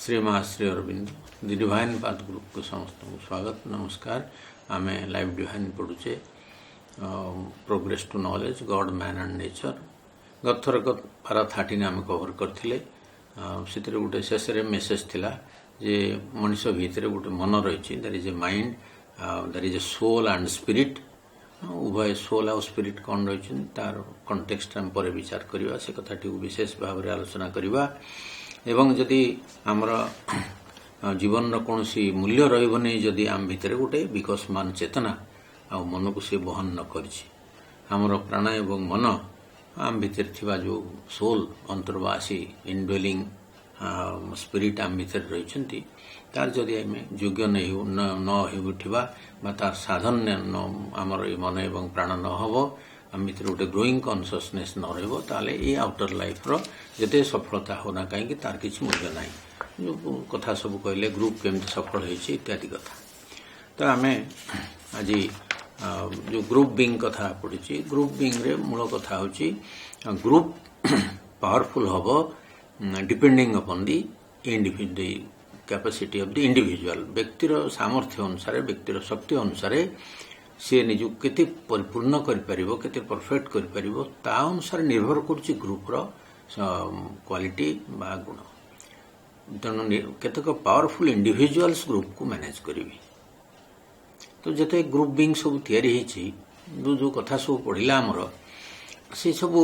Shri Shri Aurobindo the divine path group को समस्त को स्वागत नमस्कार। आम लाइव डिवाइन पढ़ुचे progress to knowledge God man and nature गथर पारा 13 आम कवर करथिले। से गोटे शेष मेसेज थिला जे मनुष्य भितर गोटे मन रही that is a mind that is a soul and spirit. उभय सोल आ स्पिरिट कौन रही तार कंटेक्स्ट आम पर विचार करवा से कथाटी विशेष भाव में आलोचना करवा। एवं जदि आमर जीवन कौन सी मूल्य रही जदि आम भितर गोटे विकसमान चेतना आ मन को सी बहन न कर प्राण एवं मन आम भितर थिबा जो सोल अंतर्वासी इनड्वेलिंग स्पिरिट आम भितर रही तार जदि आम योग्य न उठा तार साधन आमर मन एवं प्राण न हो आम भर गोटे ग्रोइंग कनसीयसनेस न रहा ये आउटर लाइफ रो जिते सफलता होना कहीं तार किसी मूल्य ना जो कथा सब कहले ग्रुप केमती सफल होती इत्यादि कथा। तो आम आज जो ग्रुप बिंग कथा पड़ी ग्रुप बिंग रे मूल कथा होची ग्रुप पावरफुल हम depending upon the individual capacity of the individual व्यक्तिर सामर्थ्य अनुसार व्यक्तिर शक्ति अनुसार सी निज केते परिपूर्ण करते परफेक्ट कर निर्भर कर ग्रुपर क्वालिटी बा गुण। तेणु केतक पावरफुल इंडिविजुअल्स ग्रुप को मैनेज करी। तो जिते ग्रुप बिंग सब जो जो कथा सब पढ़ला आमर से सब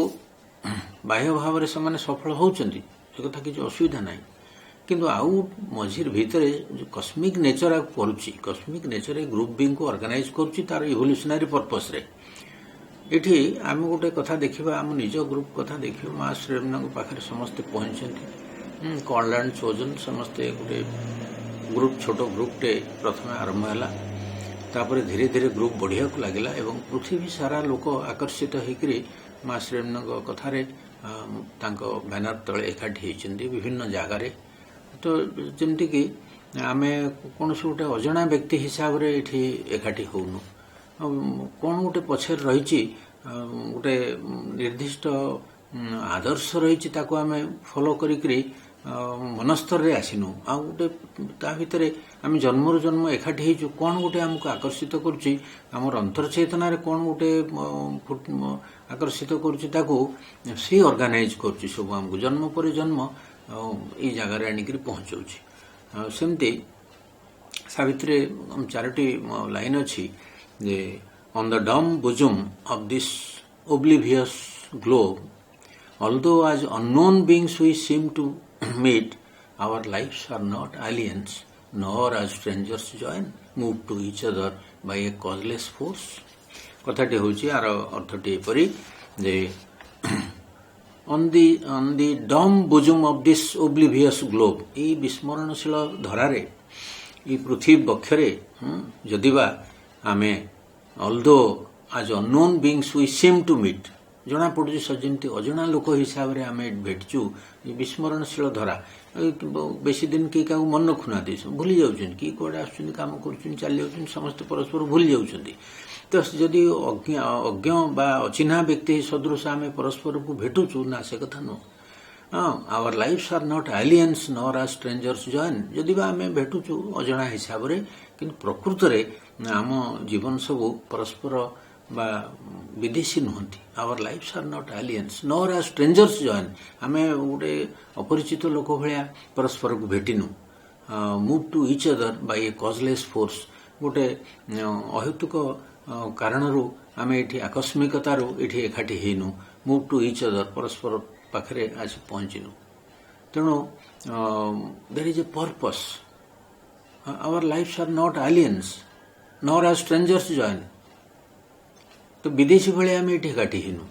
बाह्य भाव से सफल होती कथा किसी असुविधा ना किंतु आउ मझिर भितर जो कस्मिक नेचर करुच्ची कस्मिक नेचर ग्रुप बिंग को ऑर्गेनाइज करुच्ची तार इवोल्यूशनरी पर्पस रे इठी आम गोटे कथा देखा आम निज ग्रुप कथा देखिए माँ श्रेमना पाखे समस्ते पहुंचती कॉल्ड एंड चोजन समस्ते गोटे ग्रुप छोट ग्रुपटे प्रथम आरंभ है धीरे धीरे ग्रुप बढ़िया को लगिला एवं पृथ्वी सारा लोक आकर्षित होकर माँ श्रेमना कथार बैनर तले एकाठी होती विभिन्न जगार। तो जमती कि आम कौन गोटे अजणा व्यक्ति हिसाब रे एठी एकाठी होनु कौन गोटे पछर रही गोटे निर्दिष्ट आदर्श रही आम फॉलो करी मनस्तर रे आसीनु आ गोटे ता भितर आम जन्मर जन्म एकाठी हो कौन गोटे आमको आकर्षित करुच्ची आमर अंतर्चेतना कौन गोटे आकर्षित करुच्ची सी ऑर्गेनाइज करुच्ची सब आमको जन्म पर जन्म ये जगार आणिक पहुँचाऊँ। सेमती सावित्री चारोटी लाइन अच्छी जे on the dumb bosom of this oblivious globe although as unknown beings we seem to meet our lives are not aliens nor as strangers join move to each other by a causeless force। कथाटी होची आर अर्थटी एपरी जे on the dumb bosom of this oblivious globe ये विस्मरणशील धरारे ये पृथ्वी बक्षरे जदिबा आमे although as unknown beings we seem to meet जना पड़ुची सजमती अजणा लोक हिसाब से आम भेटचु विस्मरणशील धरा बेसी दिन किए क्या मन रखुना भूली जाऊँ कि कौड़े आसुच्च कम कर चली जाऊँ समस्त परस्पर भूली जाऊँ। तो जदि अज्ञ बा अचिन्हा व्यक्ति सदृश आम परस्पर को भेटुचु ना से कथा नुह our lives are not aliens nor are strangers join जदि बा आम भेटुचु अजणा हिसाब से कि प्रकृत में आम जीवन सब परस्पर बा विदेशी नुहति our lives are not aliens nor are strangers join आम गोटे अपरिचित लोक भाया परस्पर को भेटिनु move to each other by a causeless force गोटे अहेतुक कारणरू आम ये आकस्मिकतारू ये एकाठी हेनु मूव टू ईच अदर परस्पर पाखे आज पहुँचनु। तेणु there is a purpose our lives are not aliens nor are strangers join. तो विदेशी भाई आम ये एकाठी हेनु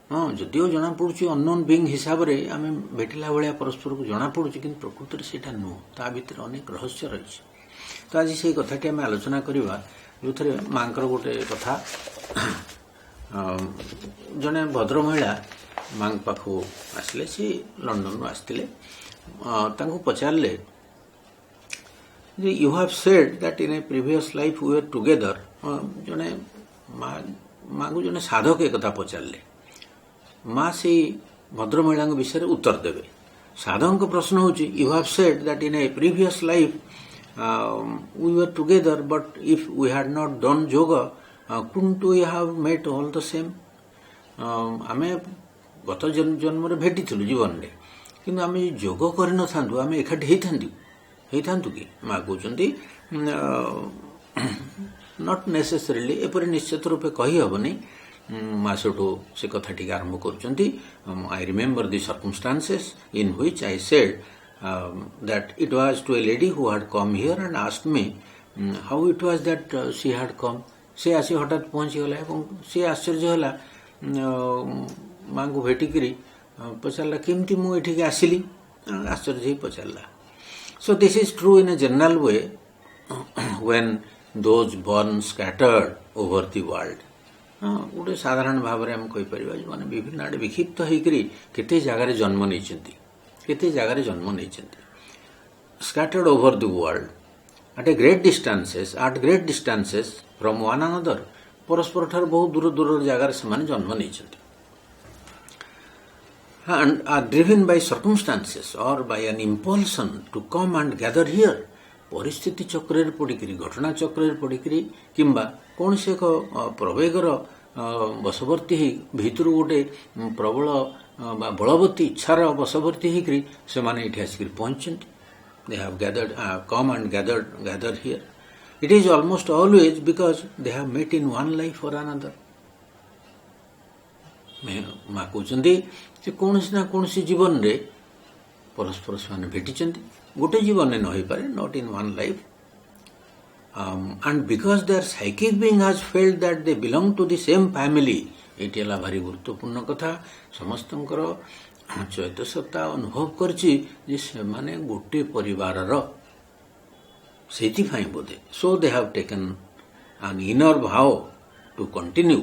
हाँ जदिव जना पड़ुची अननोन बीइंग हिसाब से आम भेटिला भाया परस्पर को जना पड़ुची कि प्रकृत में सेटा नुह ता भीतर अनेक रहस्य रही। तो आज से कथाटी आम आलोचना करवा जो थे माँ गोटे कथा जड़े भद्र महिला माँ पाखु आसिले सी लंडन आसते पचारे you have said that in a previous life we are together जड़े माँ को जड़े साधक एक कथा पचारे माँ से भद्र महिला विषय उत्तर देवे साधक प्रश्न हूँ you have said that in a previous life we were together, but if we had not done yoga, couldn't we have met all the same? आमे गत जन्म भेटिलु जीवन रे किंतु आमे जोग करन थांतु आमे एकाठी हेइथांतु कि मा कहउचंती नॉट नेसेसरीली एपरि निश्चित रूपे कहि हबनी मा सेठो से कथाटी आरंभ करूचंती I remember the circumstances in which I said that it was to a lady who had come here and asked me how it was that she had come. से आसी हठात पहुंची गला एवं से आश्चर्य होला मां को भेटिकरी पचारला केमती मु एठी के आसिली आश्चर्य ही पचारला. So this is true in a general way when those born scattered over the world. गोटे साधारण भाव रे हम कहि परिबा जे माने विभिन्न आडे विक्षिप्त होइकरी केते जागा रे जन्म नैचंती केते जगह जन्म नहीं scattered over the world at great distances from one another परस्पर ठार बहुत दूर दूर जगह से जन्म नहीं and are driven by circumstances or by an impulsion to come and gather here परिस्थिति चक्र पड़िकी घटना चक्र पड़िकी किंबा कौन से एक प्रवेगर बशवर्ती भीतर गोटे प्रबल बलवती इच्छार बशवर्ती होकर से आसिक पहुंचते. They have gathered, come and gathered here. It is almost always because they have met in one life or another. माँ कहते कौन ना कौन जीवन रे परस्पर से भेटी गोटे जीवन में न पारे not in one life. And because their psychic being has felt that they belong to the same family, eighty है भारी गुरुत्वपूर्ण कथा समस्तंकर चैत सत्ता अनुभव करछि जे से माने गोटे परिवार से बोधे. So they have taken an inner भाव टू कंटिन्यू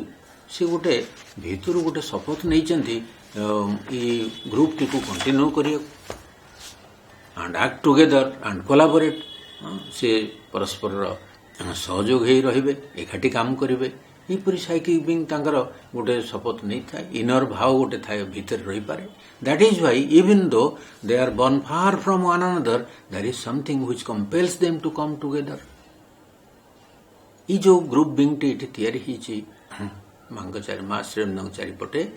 से गोटे भीतर गोटे शपथ नहीं ग्रुप टी को कंटिन्यू करियो and act together and collaborate से परस्पर सहयोग हो रहिबे एकाठी काम करिवे. यहपरी साइकिक बीइंग तांकर गोटे शपथ नहीं था इनर भाव गोटे थाए भीतर रही पारे. That is why even though they are born far from one another there is something which compels them to come together. ई जो ग्रुप बीइंग टी तैयारी हिची मांग चारि मास श्रेम चारिपटे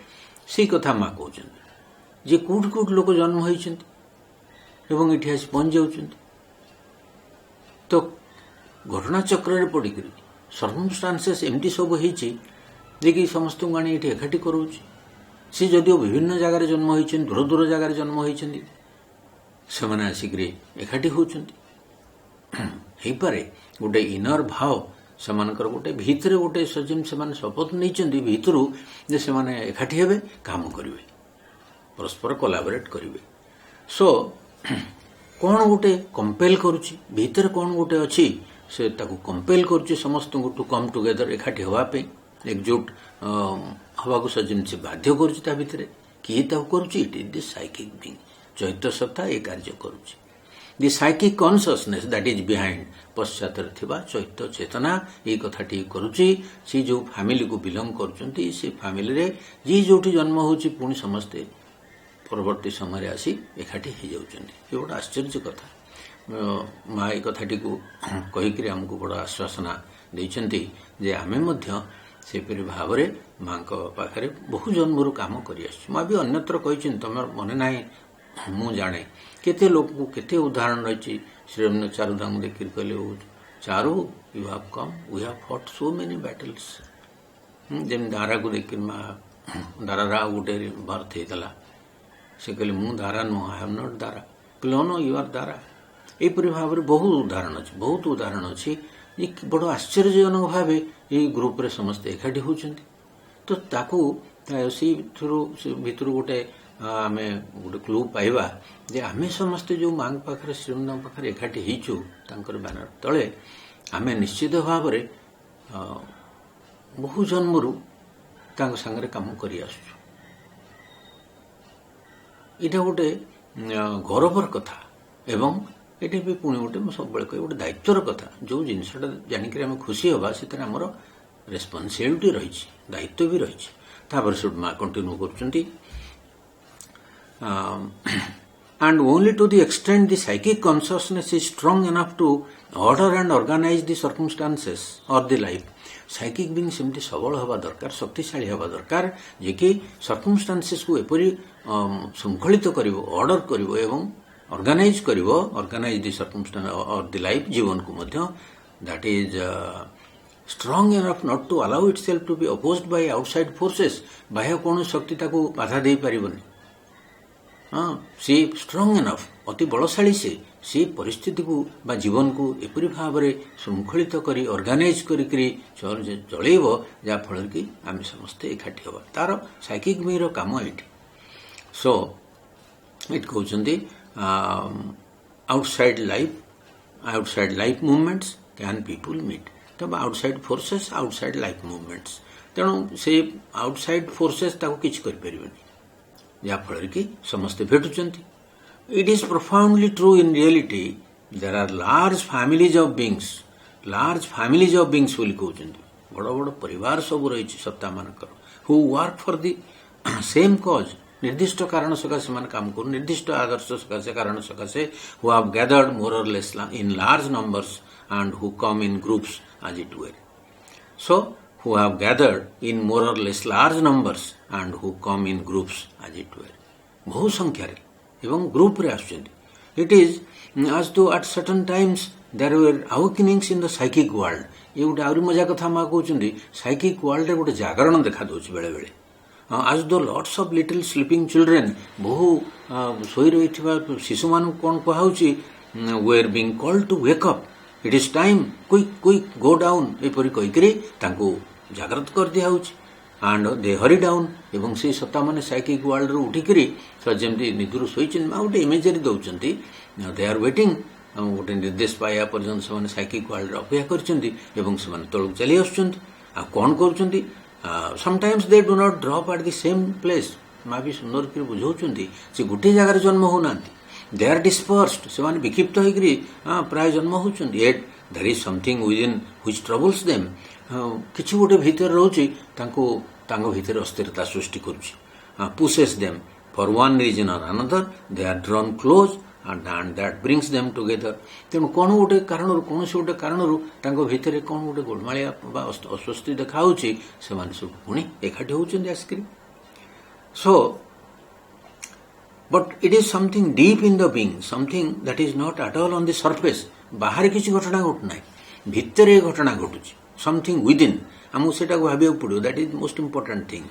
से कथा माँ कहउछन जे कोठ कोठ लोक जन्म होइछन्ति एवं इठी आसी पहुंच जाउछन्ति तो घटना चक्र रे पड़ी सर्कमस्टांसेस एमती सब होइछि जे कि समस्त को आनी एठी एकाठी करूछि. से जदिओ विभिन्न जगह जन्म होइछन्ति दूर दूर जगह जन्म होइछन्ति से माने आसिकरी एकाठी होउछन्ति हेइ पारे गोटे इनर भाव सेमानकर गोटे भीतर गोटे सजिम सेमाने शपथ नैछन्ति भीतरु जे सेमाने एकाठी हेबे काम करिवे परस्पर कोलाबोरेट करिवे. सो कौन गोटे कंपेल करुछि भीतर कौन गोटे अछि से ताकू कंपेल करुछि समस्त को टू कम टुगेदर एकाठी होवा पे एकजुट हवा को सजिम से बाध्य करुछि ता भितरे किए ताकू करुछि it is the psychic being चैत्य सत्ता ए कार्य करुछि. The psychic consciousness that is behind पश्चात थिबा चैत्य चेतना ए कथाटी करुछि. से जो फैमिली को बिलोंग करुछन्ति से फैमिली रे जी जोठी जन्म होछि पुणी समस्ते परवर्ती समय आसी एकाठी हो जाउछन्ति. ये बड़ा आश्चर्य कथा. माँ ए कथाटी को कहीकि आमको बड़ आश्वासना देइछन्ति जे आमे मध्य सेपरि भाव रे माँ पाखरे बहु जन्मरु काम करि आछु. माँ भी अन्यत्र कहिछन तमर मने नाही मु जाने केते लोक को केते उदाहरण रहिछि. श्रीरमन चारुधाम देखिर कहले चारु you have come we have fought so many battles. जेम दारा को देखिर माँ दारा रा गोटे बर्थ हेतला से कहले मु दारा नो आई हैव नॉट दारा कहले नो यू आर दारा. एपरि भाव बहुत उदाहरण अच्छी बड़ आश्चर्यजनक भाव ये ग्रुप रे समस्त एकाठी होउछन्ति. तो ताकू भीतर गोटे आमे गोटे क्लू पाइबा जे आमे समस्ते जो मांग पाखरे श्रीमंद पाखरे एकाठी हिचु तांकर बैनर तले आमे निश्चित भाव रे बहु जन्मरु तांग संगरे काम करि आसु. इटा गोटे गौरवर कथा एवं ये भी पुणी गोटे सब कह गोटे दायित्वर कथा जो जिनसा जानिक आम खुशी हवा से आमर रेस्पन्सिबिलिटी रही दायित्व भी रही. से माँ कंटिन्यू कर and only to the extent the psychic consciousness is strong enough to order and organize the circumstances or the life. Psychic being सेमती सबल हवा दरकार, शक्तिशाली हवा दरकार जे कि सर्कमस्टांसेस को एपरी शृंखलित करिवो, ऑर्डर करिवो एवं ऑर्गेनाइज करिवो, ऑर्गेनाइज द सर्कमस्टांस और द लाइफ जीवन को मध्य that is strong enough not to allow itself to be opposed by outside forces. बाह्य कौन शक्ति ताको बाधा दे पारिबनी. सी स्ट्रंग एनफ, अति बलशाली से परिस्थिति को बा जीवन को एपरी भाव में श्रृंखलित करी ऑर्गेनाइज करी चलेब जहाँ फल कि आम समस्ते एकाठी हवा. तार साइकिक बीर काम ये. सो इट कहते outside life movements can people meet. तब outside forces, outside life movements, तेणु से आउटसाइड फोर्सेस ताको किछ कर परिबनी जहाँ फल कि समस्ते भेटुचंती. It is profoundly true in reality. There are large families of beings बोली कहउचंती. बड़ बड़ परिवार सब रही सत्ता मानकर who work for the same cause. निर्दिष्ट कारण सकाशे मान काम करू, निर्दिष्ट आदर्श सकाशे कारण सकाशे हु हैव गैदर्ड मोर और less in large numbers and who come in groups as it were. So, who have gathered in more or less large numbers and who come in groups as it were. बहु संख्या रे एवं group रे आसुचंती. It is as though at certain times there were awakenings in the psychic world. ये गोटे आउरी मजा कथा मा कहउचंती, psychic world रे गोटे जागरण देखा दउछि बेले बेले. as though lots of little sleeping children, बहु सोई रहिथिबा शिशु मान कोन कहउछि, were being called to wake up. It is time, quick, go down. एपरी कहीकि तांको जागृत कर दिया होछि. and they hurry down. एवं से सत्ता माने साइकिक वर्ल्ड रो उठिकरी जमती निदुर सोईचन गोटे इमेजरी दउचंती. they are waiting. गोटे निर्देश पाया पर्यंत से साइकिक वर्ल्ड रो अपेक्षा करचंती एवं से तळक चली आसुचंती. आ कोन करचंती, sometimes they do not drop at the same place. मा भी सुंदर कर बुझाउचंती से गोटे जगार जन्म होनांती. They are dispersed. से माने विक्षिप्त होइकरी प्राय जन्म होउचंती. Yet there is something within which troubles them. किछि गोटे भीतर रहउची तांको भीतर अस्थिरता सृष्टि करूची. Pushes them for one reason or another. They are drawn close and that brings them together. तेणु कोन गोटे कारणरु कोनोसी गोटे कारणरु तांको भीतर कोन गोटे गोलमालिया बा अस्वस्थि देखाउची. से माने सब पुणी एकाठी होउचंती आस्करी. So but it is something deep in the being, something that is not at all on the surface. बाहर किसी घटना घटना भीतर ये घटना घटुची. something within. आमको सेटा को भाबिया पड़ो. that is most important thing.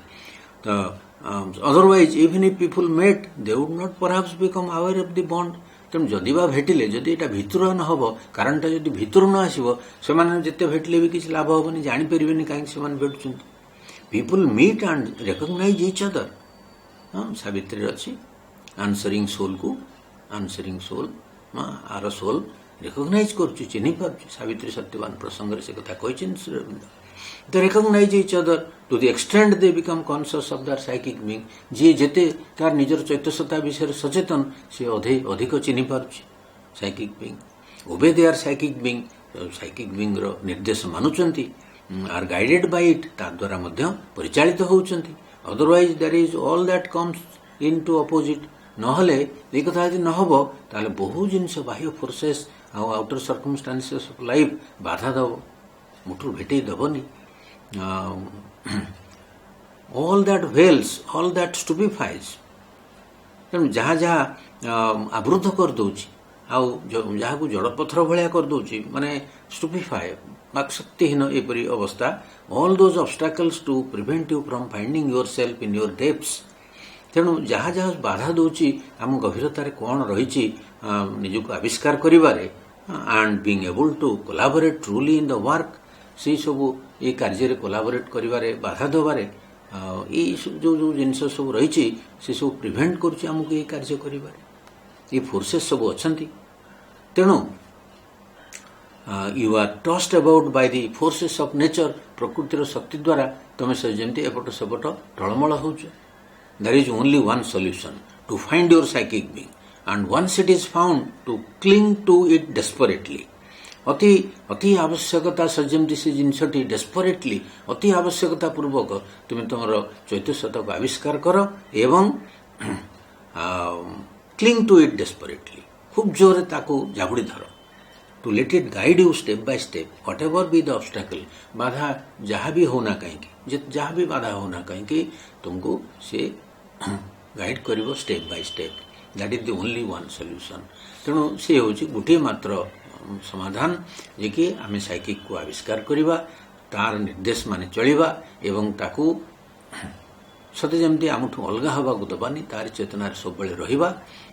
otherwise even if people met they would not perhaps become aware of the bond. तेणु जदि बा भेटिले जदि एटा भितर न हबो, कारणटा जदि भितर न आसीबो, से माने जते भेटिले भी किछ लाभ होबनी, जानि परिबेनी काहे से माने भेटुचंती. people meet and recognize each other. Savitri अछि आंसरिंग सोल को answering soul are soul recognise करुच्ची, चिन्ह पार्छ. सावित्री सत्यवान प्रसंग से कथा कहिछन Shri Aurobindo. They recognise each other to the extent they become conscious of their psychic being. जी जेते तार निजर चैतन्यता विषय सचेतन से अधिक चिन्ह पार्छ साइकिक बीइंग. ओबे they are psychic being. Psychic being रो निर्देश मानुचंती, आर गाइडेड बाय इट. ता द्वारा मध्य परिचालित होउचंती. Otherwise there is all that comes into opposite. नहले ये कथा यदि नहब ताले बहु जिनस बाह्य forces outer circumstances of life बाधा दब, मुठुर भेटे दबनी. All that veils, all that stupefies. तेणु जहाँ जहाँ आवृत कर दउची जहाँ को जड़ पत्थर भलिया कर दउची, माने स्टुपिफाई वाक्शक्तिहीन एपरी अवस्था. All those obstacles to prevent you from finding yourself in your depths. तेणु जहाँ जहाँ बाधा दउची आम गभीरतार कौन रही निजक आविष्कार करिबारे and being able to collaborate truly in the work. से सब ये कार्य कोलाबोरेट करिबारे बाधा दबारे जो जो जिनस सब रही से सब प्रिवेंट करुच्ची आमको ये कार्य करिबारे. ये फोर्सेस सब अछंती. तेणु you are tossed about by the forces of nature. प्रकृतिर शक्ति द्वारा तुम से जमती एपट सेपट टळमळ होउछ. There is only one solution to find your psychic being, and once it is found, to cling to it desperately. अति आवश्यकता सजमती से जिनसटी डेस्परेटली अति आवश्यकता पूर्वक तुम तुम चैतन्यता को आविष्कार कर एवं क्लिंग टू इट डेस्परेटली खूब जोर ताकू जाबुड़ी धर to let it guide you step by step whatever be the obstacle बाधा जहाँ भी होना कहीं जहाँ भी बाधा होना कहीं तुमको से गाइड करिवो step by step that is the only one solution तेणु से होची गोटे मात्र समाधान जे कि आमे साइकिक को आविष्कार करिवा तार निर्देश माने चलिबा एवं ताकू सते जमती आमठू अलगा हवा को दबानी तार चेतना सब बेले रहिबा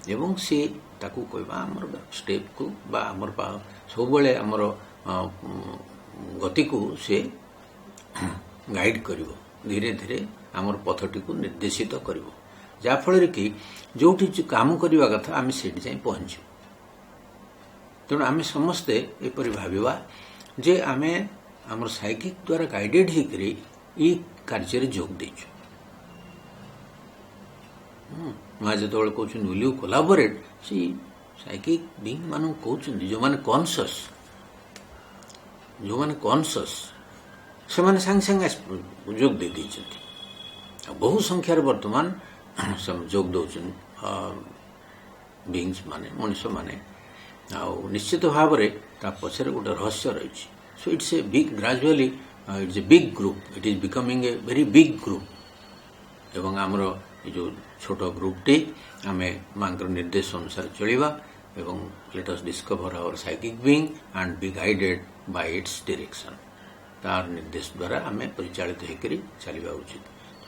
एवं से ताकू कहबा हमर स्टेप को बा हमर सब बेले हमर गति को से गाइड करिवो धीरे धीरे हमर पथटी को निर्देशित करिवो जा फल कि जोठी काम करवा कथा आम से पहुंचू तेणु आम समस्ते एपरी भाविबा जे आमे हमर साइकिक द्वारा गाइडेड होकर ई कार्य जोग देचु माँ जो कहते will you collaborate see psychic being मान कहते जो मैंने कॉन्शियस से माने सांगे सांगे जोग दे देइछथि बहु संख्यार वर्तमान जोग दौन बीइंग्स माने मनुष्य माने निश्चित भाव में पछरे गोटे रहस्य रही so it's a big gradually it's a big group it is becoming a very big group एवं आमर जो छोट ग्रुपटी आम माँ निर्देश अनुसार चलिबा एवं let us discover our psychic being and be guided by its direction तार निर्देश द्वारा आम परिचालित होकर चलवा उचित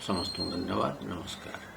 समस्त धन्यवाद नमस्कार।